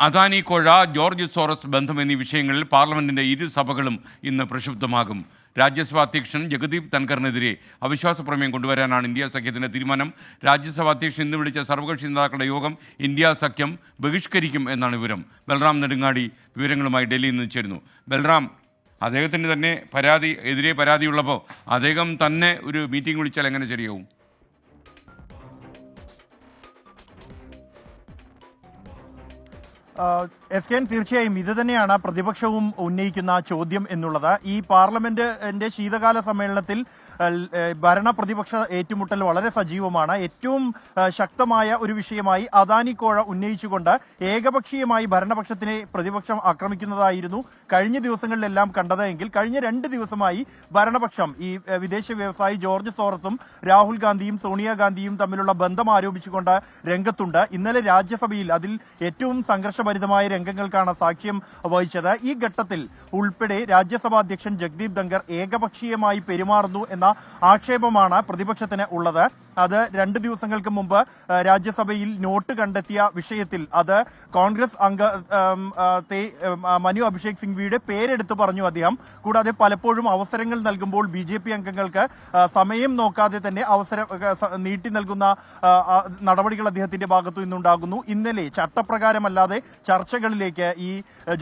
അദാനി കോഴ, George Soros ബന്ധം എന്നീ വിഷയങ്ങളിൽ പാർലമെന്റിന്റെ ഇരു സഭകളും ഇന്ന് പ്രക്ഷുബ്ധമാകും. രാജ്യസഭാ അധ്യക്ഷൻ ജഗദീപ് ധൻഖറിനെതിരെ അവിശ്വാസ പ്രമേയം കൊണ്ടുവരാനാണ് ഇന്ത്യ സഖ്യത്തിന്റെ തീരുമാനം. രാജ്യസഭാ അധ്യക്ഷൻ ഇന്ന് വിളിച്ച സർവകക്ഷി നേതാക്കളുടെ യോഗം ഇന്ത്യ സഖ്യം ബഹിഷ്കരിക്കും എന്നാണ് വിവരം. ബൽറാം നെടുങ്ങാടി വിവരങ്ങളുമായി ഡൽഹിയിൽ നിന്ന് ചേരുന്നു. ബൽറാം, അദ്ദേഹത്തിൻ്റെ തന്നെ എതിരെ പരാതിയുള്ളപ്പോൾ അദ്ദേഹം തന്നെ ഒരു മീറ്റിംഗ് വിളിച്ചാൽ എങ്ങനെ ശരിയാവും? SKN, തീർച്ചയായും ഇത് തന്നെയാണ് പ്രതിപക്ഷവും ഉന്നയിക്കുന്ന ചോദ്യം എന്നുള്ളത്. ഈ പാർലമെന്റിന്റെ ശീതകാല സമ്മേളനത്തിൽ ഭരണ പ്രതിപക്ഷ ഏറ്റുമുട്ടൽ വളരെ സജീവമാണ്. ഏറ്റവും ശക്തമായ ഒരു വിഷയമായി അദാനി കോഴ ഉന്നയിച്ചുകൊണ്ട് ഏകപക്ഷീയമായി ഭരണപക്ഷത്തിനെ പ്രതിപക്ഷം ആക്രമിക്കുന്നതായിരുന്നു കഴിഞ്ഞ ദിവസങ്ങളിലെല്ലാം കണ്ടത്. എങ്കിൽ കഴിഞ്ഞ 2 ദിവസമായി ഭരണപക്ഷം ഈ വിദേശ വ്യവസായി ജോർജ് സോറസും രാഹുൽ ഗാന്ധിയും സോണിയാഗാന്ധിയും തമ്മിലുള്ള ബന്ധം ആരോപിച്ചുകൊണ്ട് രംഗത്തുണ്ട്. ഇന്നലെ രാജ്യസഭയിൽ അതിൽ ഏറ്റവും സംഘർഷഭരിതമായ രംഗങ്ങൾക്കാണ് സാക്ഷ്യം വഹിച്ചത്. ഈ ഘട്ടത്തിൽ ഉൾപ്പെടെ രാജ്യസഭാ അധ്യക്ഷൻ ജഗദീപ് ധൻഖർ ഏകപക്ഷീയമായി പെരുമാറുന്നു എന്ന ആക്ഷേപമാണ് പ്രതിപക്ഷത്തിന് ഉള്ളത്. അത് 2 ദിവസങ്ങൾക്ക് മുമ്പ് രാജ്യസഭയിൽ നോട്ട് കണ്ടെത്തിയ വിഷയത്തിൽ അത് കോൺഗ്രസ് അംഗ മനു അഭിഷേക് സിംഗ്വിയുടെ പേരെടുത്ത് പറഞ്ഞു അദ്ദേഹം. കൂടാതെ പലപ്പോഴും അവസരങ്ങൾ നൽകുമ്പോൾ BJP അംഗങ്ങൾക്ക് സമയം നോക്കാതെ തന്നെ അവസരം നീട്ടി നൽകുന്ന നടപടികൾ അദ്ദേഹത്തിന്റെ ഭാഗത്തു നിന്നുണ്ടാകുന്നു. ഇന്നലെ ചട്ടപ്രകാരമല്ലാതെ ചർച്ചകളിലേക്ക് ഈ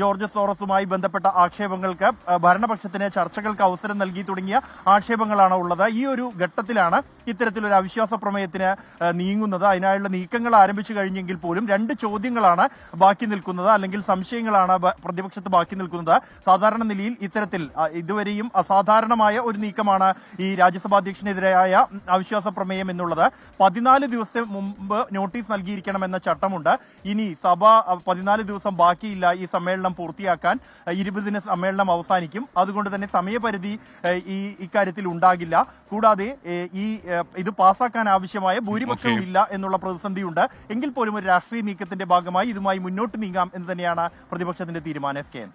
ജോർജ് സോറസുമായി ബന്ധപ്പെട്ട ആക്ഷേപങ്ങൾക്ക് ഭരണപക്ഷത്തിന് ചർച്ചകൾക്ക് അവസരം നൽകി തുടങ്ങിയ ആക്ഷേപങ്ങളാണ് ഉള്ളത്. ഈ ഒരു ഘട്ടത്തിലാണ് ഇത്തരത്തിലൊരു അവിശ്വാസ പ്രമേയത്തിന് നീങ്ങുന്നത്. അതിനായുള്ള നീക്കങ്ങൾ ആരംഭിച്ചു കഴിഞ്ഞെങ്കിൽ പോലും 2 ചോദ്യങ്ങളാണ് ബാക്കി നിൽക്കുന്നത്, അല്ലെങ്കിൽ സംശയങ്ങളാണ് പ്രതിപക്ഷത്ത് ബാക്കി നിൽക്കുന്നത്. സാധാരണ നിലയിൽ ഇത്തരത്തിൽ ഇതുവരെയും അസാധാരണമായ ഒരു നീക്കമാണ് ഈ രാജ്യസഭാ അധ്യക്ഷനെതിരായ അവിശ്വാസ പ്രമേയം എന്നുള്ളത്. 14 ദിവസത്തെ മുമ്പ് നോട്ടീസ് നൽകിയിരിക്കണമെന്ന ചട്ടമുണ്ട്. ഇനി സഭ 14 ദിവസം ബാക്കിയില്ല ഈ സമ്മേളനം പൂർത്തിയാക്കാൻ. 20-ന് സമ്മേളനം അവസാനിക്കും. അതുകൊണ്ട് തന്നെ സമയപരിധി ഇക്കാര്യത്തിൽ ഉണ്ടാകില്ല. കൂടാതെ ഇത് പാസ്സാക്കാൻ ആവശ്യമായ ഭൂരിപക്ഷവും ഇല്ല എന്നുള്ള പ്രതിസന്ധിയുണ്ട്. എങ്കിൽ പോലും ഒരു രാഷ്ട്രീയ നീക്കത്തിന്റെ ഭാഗമായി ഇതുമായി മുന്നോട്ട് നീങ്ങാം എന്ന് തന്നെയാണ് പ്രതിപക്ഷത്തിന്റെ തീരുമാനം. SKN.